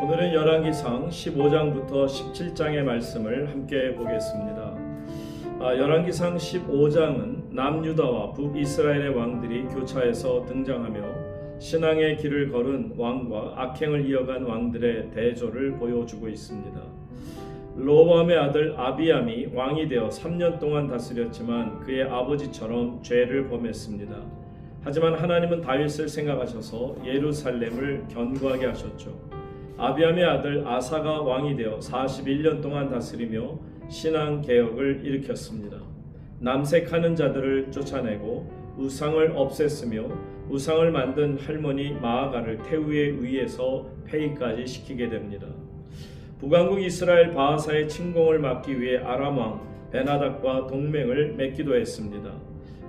오늘은 열왕기상 15장부터 17장의 말씀을 함께 보겠습니다. 열왕기상 15장은 남유다와 북이스라엘의 왕들이 교차해서 등장하며 신앙의 길을 걸은 왕과 악행을 이어간 왕들의 대조를 보여주고 있습니다. 로보암의 아들 아비암이 왕이 되어 3년 동안 다스렸지만 그의 아버지처럼 죄를 범했습니다. 하지만 하나님은 다윗을 생각하셔서 예루살렘을 견고하게 하셨죠. 아비암의 아들 아사가 왕이 되어 41년 동안 다스리며 신앙 개혁을 일으켰습니다. 남색하는 자들을 쫓아내고 우상을 없앴으며 우상을 만든 할머니 마아가를 태우에 의해서 폐위까지 시키게 됩니다. 북왕국 이스라엘 바하사의 침공을 막기 위해 아람 왕 베나닥과 동맹을 맺기도 했습니다.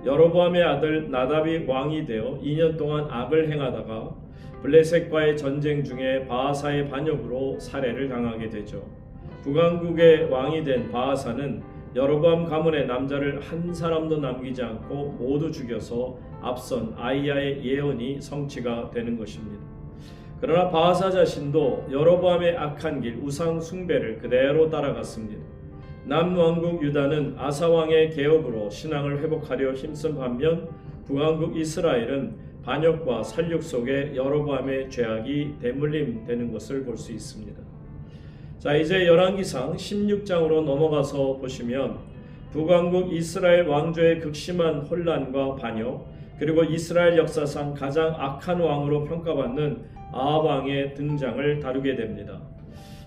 여로보암의 아들 나답이 왕이 되어 2년 동안 악을 행하다가 블레셋과의 전쟁 중에 바하사의 반역으로 살해를 당하게 되죠. 북왕국의 왕이 된 바하사는 여로보암 가문의 남자를 한 사람도 남기지 않고 모두 죽여서 앞선 아이야의 예언이 성취가 되는 것입니다. 그러나 바하사 자신도 여로보암의 악한 길 우상 숭배를 그대로 따라갔습니다. 남왕국 유다는 아사 왕의 개혁으로 신앙을 회복하려 힘쓴 반면 북왕국 이스라엘은 반역과 살육 속에 여로보암의 죄악이 대물림되는 것을 볼 수 있습니다. 자, 이제 열왕기상 16장으로 넘어가서 보시면 북왕국 이스라엘 왕조의 극심한 혼란과 반역, 그리고 이스라엘 역사상 가장 악한 왕으로 평가받는 아합 왕의 등장을 다루게 됩니다.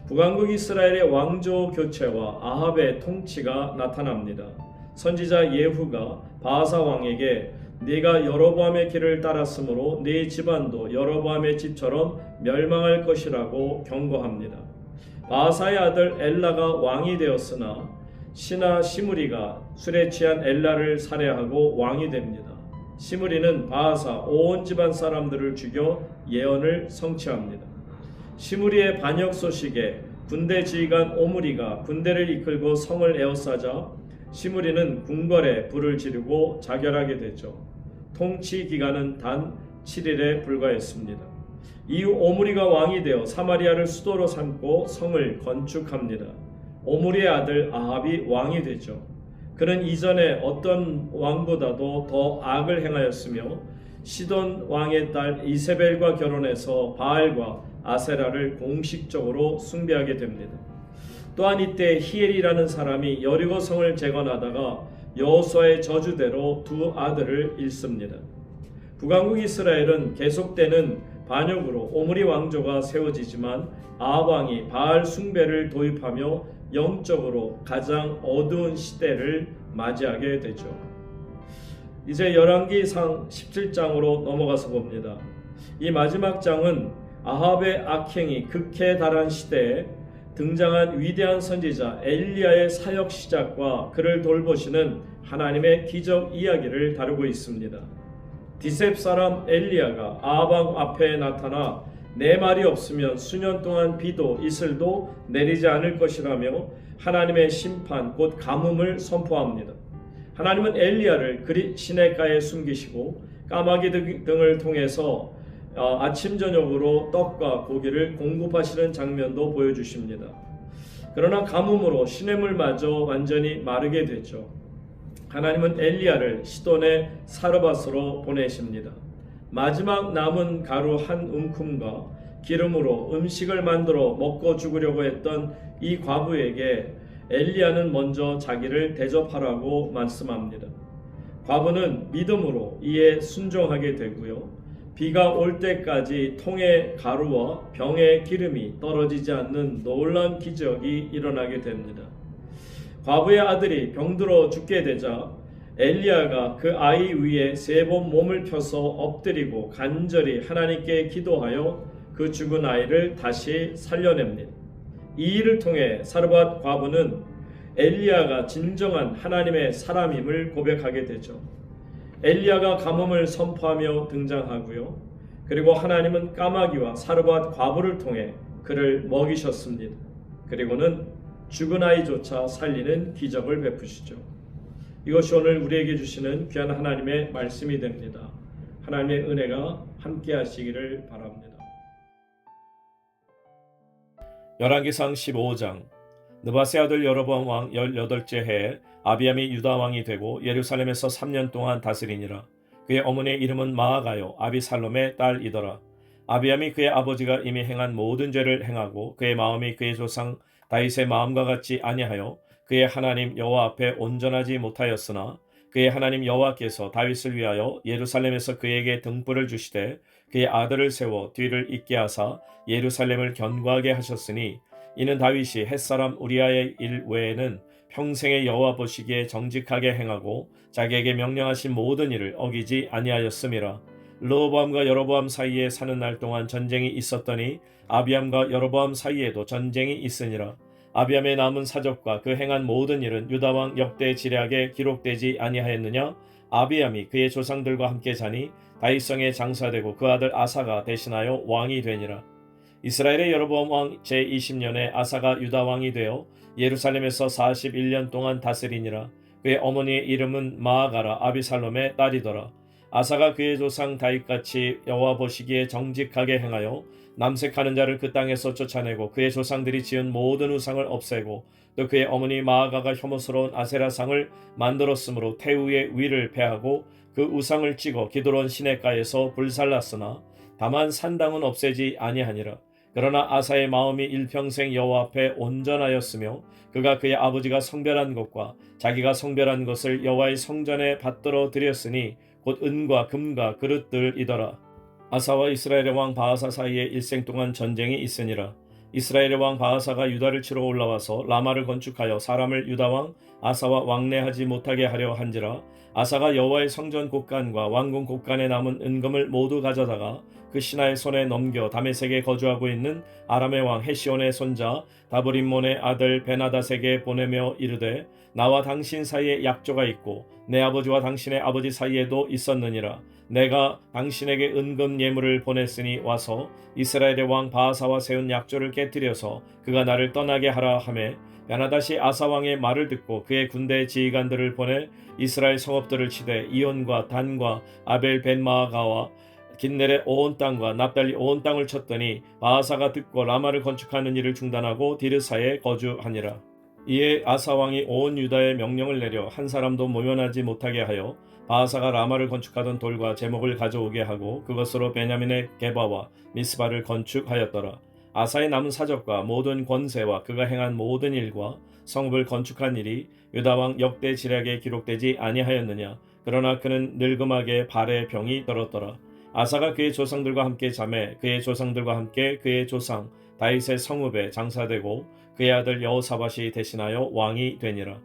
북왕국 이스라엘의 왕조 교체와 아합의 통치가 나타납니다. 선지자 예후가 바하사 왕에게 네가 여로보암의 길을 따랐으므로 네 집안도 여로보암의 집처럼 멸망할 것이라고 경고합니다. 바하사의 아들 엘라가 왕이 되었으나 신하 시므리가 술에 취한 엘라를 살해하고 왕이 됩니다. 시므리는 바하사 온 집안 사람들을 죽여 예언을 성취합니다. 시므리의 반역 소식에 군대 지휘관 오므리가 군대를 이끌고 성을 에워싸자 시므리는 궁궐에 불을 지르고 자결하게 되죠. 통치 기간은 단 7일에 불과했습니다. 이후 오므리가 왕이 되어 사마리아를 수도로 삼고 성을 건축합니다. 오므리의 아들 아합이 왕이 되죠. 그는 이전에 어떤 왕보다도 더 악을 행하였으며 시돈 왕의 딸 이세벨과 결혼해서 바알과 아세라를 공식적으로 숭배하게 됩니다. 또한 이때 히엘이라는 사람이 여리고 성을 재건하다가 여호수아의 저주대로 두 아들을 잃습니다. 북왕국 이스라엘은 계속되는 반역으로 오므리 왕조가 세워지지만 아합 왕이 바알 숭배를 도입하며 영적으로 가장 어두운 시대를 맞이하게 되죠. 이제 열왕기상 17장으로 넘어가서 봅니다. 이 마지막 장은 아합의 악행이 극해에 달한 시대에 등장한 위대한 선지자 엘리야의 사역 시작과 그를 돌보시는 하나님의 기적 이야기를 다루고 있습니다. 디셉 사람 엘리야가 아합 왕 앞에 나타나 내 말이 없으면 수년 동안 비도 이슬도 내리지 않을 것이라며 하나님의 심판 곧 가뭄을 선포합니다. 하나님은 엘리야를 그리 시내가에 숨기시고 까마귀 등을 통해서 아침 저녁으로 떡과 고기를 공급하시는 장면도 보여주십니다. 그러나 가뭄으로 시냇물마저 완전히 마르게 되죠. 하나님은 엘리야를 시돈의 사르밧으로 보내십니다. 마지막 남은 가루 한 움큼과 기름으로 음식을 만들어 먹고 죽으려고 했던 이 과부에게 엘리야는 먼저 자기를 대접하라고 말씀합니다. 과부는 믿음으로 이에 순종하게 되고요. 비가 올 때까지 통의 가루와 병의 기름이 떨어지지 않는 놀라운 기적이 일어나게 됩니다. 과부의 아들이 병들어 죽게 되자 엘리야가 그 아이 위에 3번 몸을 펴서 엎드리고 간절히 하나님께 기도하여 그 죽은 아이를 다시 살려냅니다. 이 일을 통해 사르밧 과부는 엘리야가 진정한 하나님의 사람임을 고백하게 되죠. 엘리야가 가뭄을 선포하며 등장하고요. 그리고 하나님은 까마귀와 사르밧 과부를 통해 그를 먹이셨습니다. 그리고는 죽은 아이조차 살리는 기적을 베푸시죠. 이것이 오늘 우리에게 주시는 귀한 하나님의 말씀이 됩니다. 하나님의 은혜가 함께 하시기를 바랍니다. 열왕기상 15장. 느바세 아들 여로보암 왕 18째 해에 아비암이 유다 왕이 되고 예루살렘에서 3년 동안 다스리니라. 그의 어머니의 이름은 마아가요 아비살롬의 딸이더라. 아비암이 그의 아버지가 이미 행한 모든 죄를 행하고 그의 마음이 그의 조상 다윗의 마음과 같지 아니하여 그의 하나님 여호와 앞에 온전하지 못하였으나 그의 하나님 여호와께서 다윗을 위하여 예루살렘에서 그에게 등불을 주시되 그의 아들을 세워 뒤를 잇게 하사 예루살렘을 견고하게 하셨으니 이는 다윗이 햇사람 우리아의 일 외에는 평생의 여호와 보시기에 정직하게 행하고 자기에게 명령하신 모든 일을 어기지 아니하였음이라. 르호보암과 여로보암 사이에 사는 날 동안 전쟁이 있었더니 아비암과 여로보암 사이에도 전쟁이 있으니라. 아비암의 남은 사적과 그 행한 모든 일은 유다왕 역대 지략에 기록되지 아니하였느냐? 아비암이 그의 조상들과 함께 자니 다윗성에 장사되고 그 아들 아사가 대신하여 왕이 되니라. 이스라엘의 여로보암 왕 제20년에 아사가 유다 왕이 되어 예루살렘에서 41년 동안 다스리니라. 그의 어머니의 이름은 마아가라 아비살롬의 딸이더라. 아사가 그의 조상 다윗같이 여호와 보시기에 정직하게 행하여 남색하는 자를 그 땅에서 쫓아내고 그의 조상들이 지은 모든 우상을 없애고 또 그의 어머니 마아가가 혐오스러운 아세라상을 만들었으므로 태우의 위를 패하고 그 우상을 찍어 기드론 시내가에서 불살랐으나 다만 산당은 없애지 아니하니라. 그러나 아사의 마음이 일평생 여호와 앞에 온전하였으며 그가 그의 아버지가 성별한 것과 자기가 성별한 것을 여호와의 성전에 받들어 드렸으니 곧 은과 금과 그릇들이더라. 아사와 이스라엘의 왕 바하사 사이에 일생 동안 전쟁이 있으니라. 이스라엘의 왕 바하사가 유다를 치러 올라와서 라마를 건축하여 사람을 유다 왕 아사와 왕래하지 못하게 하려 한지라. 아사가 여호와의 성전 곳간과 왕궁 곳간에 남은 은금을 모두 가져다가 그 신하의 손에 넘겨 다메섹에 거주하고 있는 아람의 왕 헤시온의 손자 다브림몬의 아들 베나닷에게 보내며 이르되 나와 당신 사이에 약조가 있고 내 아버지와 당신의 아버지 사이에도 있었느니라. 내가 당신에게 은금 예물을 보냈으니 와서 이스라엘의 왕 바하사와 세운 약조를 깨뜨려서 그가 나를 떠나게 하라 하매 베나닷이 아사 왕의 말을 듣고 그의 군대 지휘관들을 보내 이스라엘 성읍들을 치되 이온과 단과 아벨 벤마아가와 긴넬의 온 땅과 납달리 온 땅을 쳤더니 바하사가 듣고 라마를 건축하는 일을 중단하고 디르사에 거주하니라. 이에 아사 왕이 온 유다에 명령을 내려 한 사람도 모면하지 못하게 하여 바하사가 라마를 건축하던 돌과 제목을 가져오게 하고 그것으로 베냐민의 게바와 미스바를 건축하였더라. 아사의 남은 사적과 모든 권세와 그가 행한 모든 일과 성읍을 건축한 일이 유다왕 역대 지략에 기록되지 아니하였느냐. 그러나 그는 늙음하게 발에 병이 들었더라. 아사가 그의 조상들과 함께 잠에 그의 조상들과 함께 그의 조상 다윗의 성읍에 장사되고 그의 아들 여호사밧이 대신하여 왕이 되니라.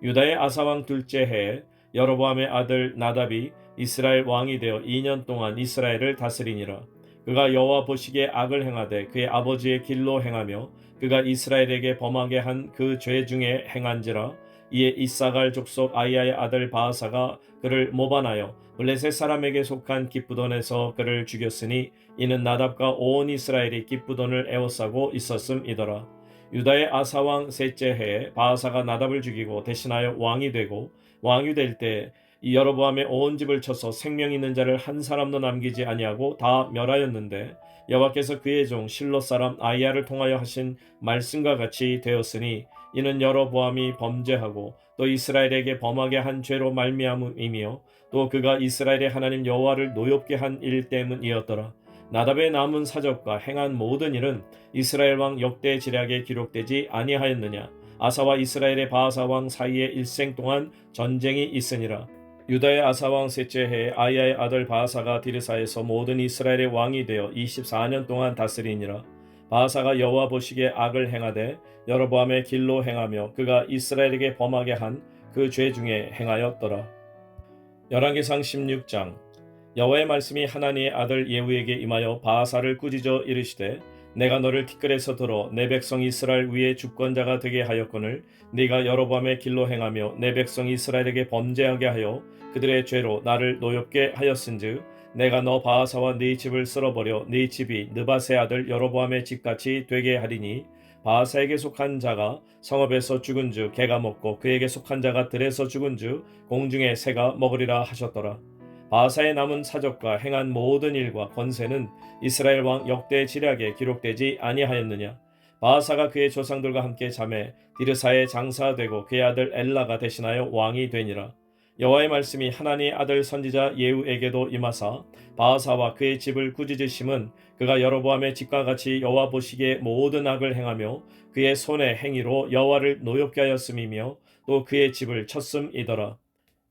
유다의 아사왕 둘째 해에 여로보암의 아들 나답이 이스라엘 왕이 되어 2년 동안 이스라엘을 다스리니라. 그가 여호와 보시기에 악을 행하되 그의 아버지의 길로 행하며 그가 이스라엘에게 범하게 한 그 죄 중에 행한지라. 이에 이사갈 족속 아이야의 아들 바하사가 그를 모반하여 블레셋 사람에게 속한 기브돈에서 그를 죽였으니 이는 나답과 온 이스라엘이 기브돈을 에워싸고 있었음이더라. 유다의 아사왕 셋째 해에 바하사가 나답을 죽이고 대신하여 왕이 되고 왕이 될 때 이 여로보암의 온 집을 쳐서 생명 있는 자를 한 사람도 남기지 아니하고 다 멸하였는데 여호와께서 그의 종 실로 사람 아이야를 통하여 하신 말씀과 같이 되었으니 이는 여로보암이 범죄하고 또 이스라엘에게 범하게 한 죄로 말미암음이며 또 그가 이스라엘의 하나님 여호와를 노엽게 한 일 때문이었더라. 나답의 남은 사적과 행한 모든 일은 이스라엘 왕 역대 지략에 기록되지 아니하였느냐. 아사와 이스라엘의 바하사 왕 사이에 일생 동안 전쟁이 있으니라. 유다의 아사 왕 셋째 해에 아이야의 아들 바하사가 디르사에서 모든 이스라엘의 왕이 되어 24년 동안 다스리니라. 바하사가 여호와 보시기에 악을 행하되 여로보암의 길로 행하며 그가 이스라엘에게 범하게 한 그 죄 중에 행하였더라. 열왕기상 16장. 여호와의 말씀이 하나니의 아들 예후에게 임하여 바하사를 꾸짖어 이르시되 내가 너를 티끌에서 들어 내 백성 이스라엘 위에 주권자가 되게 하였거늘 네가 여로보암의 길로 행하며 내 백성 이스라엘에게 범죄하게 하여 그들의 죄로 나를 노엽게 하였은즉 내가 너 바하사와 네 집을 쓸어버려 네 집이 느밧의 아들 여로보암의 집같이 되게 하리니 바하사에게 속한 자가 성읍에서 죽은즉 개가 먹고 그에게 속한 자가 들에서 죽은즉 공중의 새가 먹으리라 하셨더라. 바하사의 남은 사적과 행한 모든 일과 권세는 이스라엘 왕 역대 지략에 기록되지 아니하였느냐. 바하사가 그의 조상들과 함께 잠에 디르사에 장사되고 그의 아들 엘라가 대신하여 왕이 되니라. 여호와의 말씀이 하나니의 아들 선지자 예후에게도 임하사 바하사와 그의 집을 꾸짖으심은 그가 여로보암의 집과 같이 여호와 보시기에 모든 악을 행하며 그의 손의 행위로 여호와를 노엽게 하였음이며 또 그의 집을 쳤음이더라.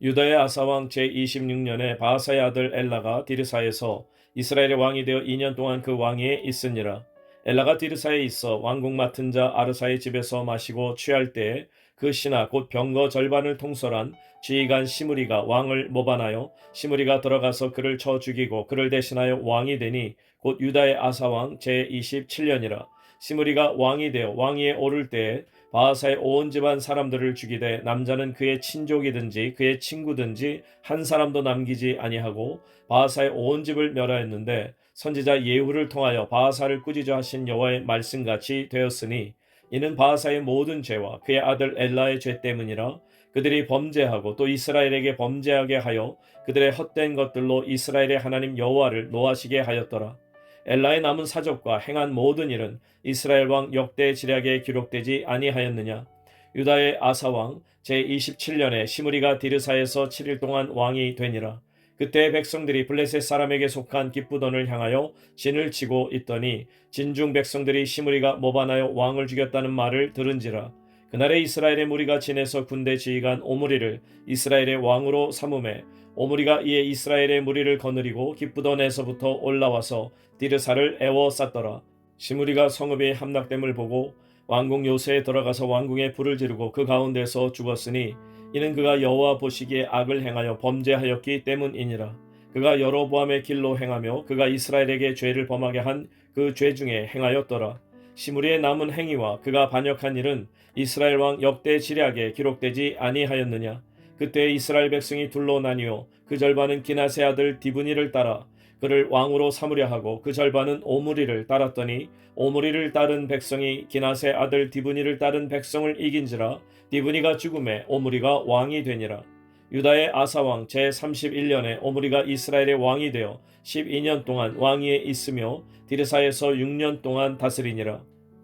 유다의 아사왕 제26년에 바하사의 아들 엘라가 디르사에서 이스라엘의 왕이 되어 2년 동안 그 왕위에 있으니라. 엘라가 디르사에 있어 왕국 맡은 자 아르사의 집에서 마시고 취할 때에 그 신하 곧 병거 절반을 통솔한 지휘관 시므리가 왕을 모반하여 시므리가 들어가서 그를 쳐 죽이고 그를 대신하여 왕이 되니 곧 유다의 아사왕 제27년이라. 시므리가 왕이 되어 왕위에 오를 때에 바하사의 온 집안 사람들을 죽이되 남자는 그의 친족이든지 그의 친구든지 한 사람도 남기지 아니하고 바하사의 온 집을 멸하였는데 선지자 예후를 통하여 바하사를 꾸짖어 하신 여호와의 말씀같이 되었으니 이는 바하사의 모든 죄와 그의 아들 엘라의 죄 때문이라. 그들이 범죄하고 또 이스라엘에게 범죄하게 하여 그들의 헛된 것들로 이스라엘의 하나님 여호와를 노하시게 하였더라. 엘라의 남은 사적과 행한 모든 일은 이스라엘 왕 역대 지략에 기록되지 아니하였느냐. 유다의 아사왕 제27년에 시므리가 디르사에서 7일 동안 왕이 되니라. 그때 백성들이 블레셋 사람에게 속한 기쁘돈을 향하여 진을 치고 있더니 진중 백성들이 시므리가 모반하여 왕을 죽였다는 말을 들은지라. 그날에 이스라엘의 무리가 진에서 군대 지휘관 오므리를 이스라엘의 왕으로 삼음해 오므리가 이에 이스라엘의 무리를 거느리고 기쁘돈에서부터 올라와서 디르사를 에워쌌더라. 시므리가 성읍의 함락됨을 보고 왕궁 요새에 들어가서 왕궁에 불을 지르고 그 가운데서 죽었으니 이는 그가 여호와 보시기에 악을 행하여 범죄하였기 때문이니라. 그가 여로보암의 길로 행하며 그가 이스라엘에게 죄를 범하게 한 그 죄 중에 행하였더라. 시므리의 남은 행위와 그가 반역한 일은 이스라엘 왕 역대 지략에 기록되지 아니하였느냐. 그때 이스라엘 백성이 둘로 나뉘어 그 절반은 기낫의 아들 디브니를 따라 그를 왕으로 삼으려 하고 그 절반은 오므리를 따랐더니 오므리를 따른 백성이 기낫의 아들 디브니를 따른 백성을 이긴지라. 디브니가 죽음에 오므리가 왕이 되니라. 유다의 아사왕 제31년에 오므리가 이스라엘의 왕이 되어 12년 동안 왕위에 있으며 디르사에서 6년 동안 다스리니라.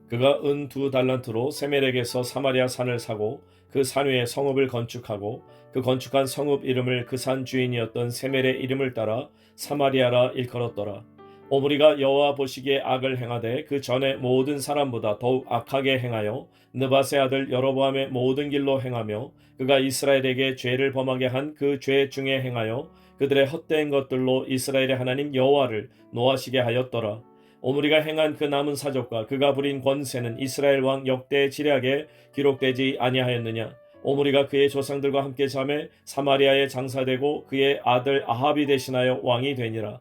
그가 은 2달란트로 세멜에게서 사마리아 산을 사고 그 산 위에 성읍을 건축하고 그 건축한 성읍 이름을 그 산 주인이었던 세멜의 이름을 따라 사마리아라 일컬었더라. 오므리가 여호와 보시기에 악을 행하되 그 전에 모든 사람보다 더욱 악하게 행하여 느밧의 아들 여로보암의 모든 길로 행하며 그가 이스라엘에게 죄를 범하게 한 그 죄 중에 행하여 그들의 헛된 것들로 이스라엘의 하나님 여호와를 노하시게 하였더라. 오므리가 행한 그 남은 사적과 그가 부린 권세는 이스라엘 왕 역대 지략에 기록되지 아니하였느냐. 오므리가 그의 조상들과 함께 잠에 사마리아에 장사되고 그의 아들 아합이 대신하여 왕이 되니라.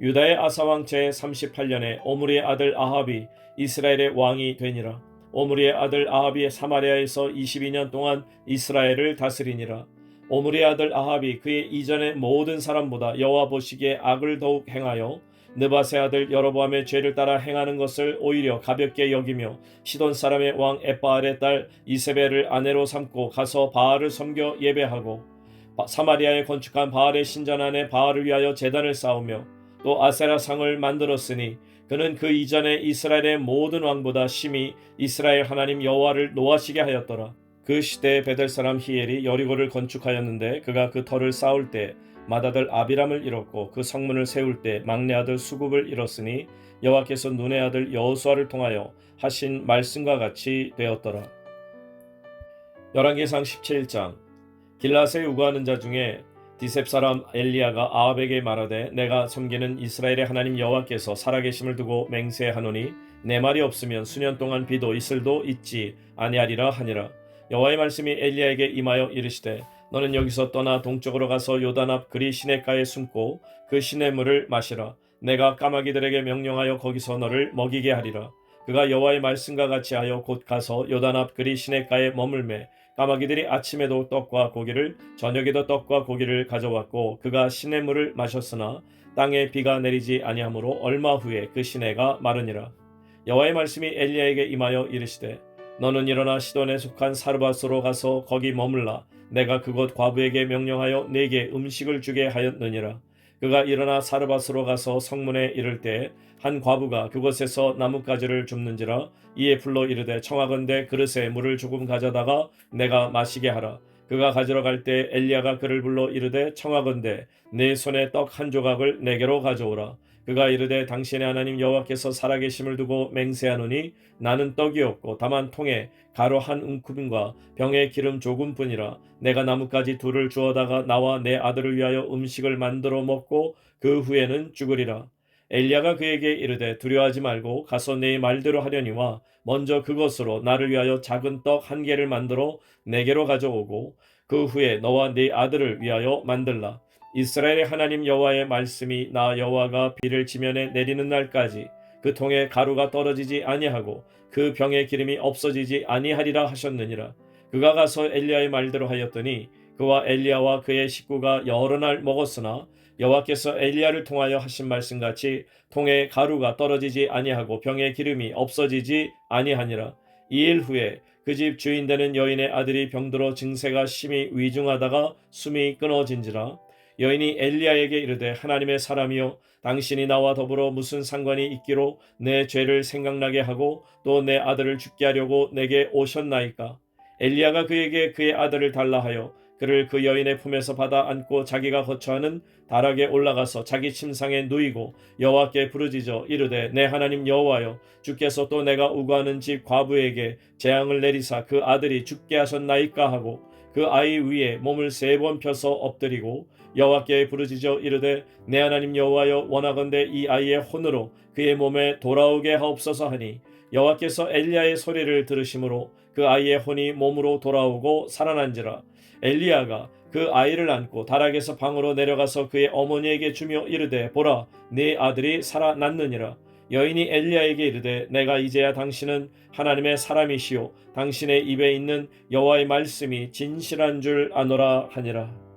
유다의 아사왕 제38년에 오므리의 아들 아합이 이스라엘의 왕이 되니라. 오므리의 아들 아합이 사마리아에서 22년 동안 이스라엘을 다스리니라. 오므리의 아들 아합이 그의 이전의 모든 사람보다 여호와 보시기에 악을 더욱 행하여 느밧의 아들 여로보암의 죄를 따라 행하는 것을 오히려 가볍게 여기며 시돈 사람의 왕 엣바알의 딸 이세벨을 아내로 삼고 가서 바알을 섬겨 예배하고 사마리아에 건축한 바알의 신전 안에 바알을 위하여 제단을 쌓으며 또 아세라 상을 만들었으니 그는 그 이전에 이스라엘의 모든 왕보다 심히 이스라엘 하나님 여호와를 노하시게 하였더라. 그 시대에 베델 사람 히엘이 여리고를 건축하였는데 그가 그 터를 쌓을 때 맏아들 아비람을 잃었고 그 성문을 세울 때 막내 아들 수굽을 잃었으니 여호와께서 눈의 아들 여호수아를 통하여 하신 말씀과 같이 되었더라. 열왕기상 17장. 길라앗에 우거하는 자 중에 디셉 사람 엘리야가 아합에게 말하되 내가 섬기는 이스라엘의 하나님 여호와께서 살아계심을 두고 맹세하노니 내 말이 없으면 수년 동안 비도 이슬도 있지 아니하리라 하니라. 여호와의 말씀이 엘리야에게 임하여 이르시되 너는 여기서 떠나 동쪽으로 가서 요단 앞 그리 시냇가에 숨고 그 시냇물을 마시라. 내가 까마귀들에게 명령하여 거기서 너를 먹이게 하리라. 그가 여호와의 말씀과 같이 하여 곧 가서 요단 앞 그리 시냇가에 머물매 까마귀들이 아침에도 떡과 고기를 저녁에도 떡과 고기를 가져왔고 그가 시냇물을 마셨으나 땅에 비가 내리지 아니하므로 얼마 후에 그 시내가 마르니라. 여호와의 말씀이 엘리야에게 임하여 이르시되 너는 일어나 시돈에 속한 사르밧으로 가서 거기 머물라. 내가 그곳 과부에게 명령하여 네게 음식을 주게 하였느니라. 그가 일어나 사르밧으로 가서 성문에 이를 때 한 과부가 그곳에서 나뭇가지를 줍는지라. 이에 불러 이르되 청하건대 그릇에 물을 조금 가져다가 내가 마시게 하라. 그가 가지러 갈 때 엘리야가 그를 불러 이르되 청하건대 내 손에 떡 한 조각을 내게로 가져오라. 그가 이르되 당신의 하나님 여호와께서 살아계심을 두고 맹세하노니 나는 떡이 없고 다만 통에 가루 한 움큼과 병에 기름 조금뿐이라. 내가 나뭇가지 둘을 주어다가 나와 내 아들을 위하여 음식을 만들어 먹고 그 후에는 죽으리라. 엘리야가 그에게 이르되 두려워하지 말고 가서 네 말대로 하려니와 먼저 그것으로 나를 위하여 작은 떡 한 개를 만들어 내게로 가져오고 그 후에 너와 네 아들을 위하여 만들라. 이스라엘의 하나님 여호와의 말씀이 나 여호와가 비를 지면에 내리는 날까지 그 통에 가루가 떨어지지 아니하고 그 병에 기름이 없어지지 아니하리라 하셨느니라. 그가 가서 엘리야의 말대로 하였더니 그와 엘리야와 그의 식구가 여러 날 먹었으나 여호와께서 엘리야를 통하여 하신 말씀같이 통에 가루가 떨어지지 아니하고 병에 기름이 없어지지 아니하니라. 2일 후에 그 집 주인 되는 여인의 아들이 병들어 증세가 심히 위중하다가 숨이 끊어진지라. 여인이 엘리야에게 이르되 하나님의 사람이여 당신이 나와 더불어 무슨 상관이 있기로 내 죄를 생각나게 하고 또 내 아들을 죽게 하려고 내게 오셨나이까. 엘리야가 그에게 그의 아들을 달라 하여 그를 그 여인의 품에서 받아 안고 자기가 거처하는 다락에 올라가서 자기 침상에 누이고 여호와께 부르짖어 이르되 내 하나님 여호와여 주께서 또 내가 우거하는 집 과부에게 재앙을 내리사 그 아들이 죽게 하셨나이까 하고 그 아이 위에 몸을 3번 펴서 엎드리고 여호와께 부르짖어 이르되 내 하나님 여호와여 원하건대 이 아이의 혼으로 그의 몸에 돌아오게 하옵소서 하니 여호와께서 엘리야의 소리를 들으심으로 그 아이의 혼이 몸으로 돌아오고 살아난지라. 엘리야가 그 아이를 안고 다락에서 방으로 내려가서 그의 어머니에게 주며 이르되 보라 네 아들이 살아났느니라. 여인이 엘리야에게 이르되 내가 이제야 당신은 하나님의 사람이시오 당신의 입에 있는 여호와의 말씀이 진실한 줄 아노라 하니라.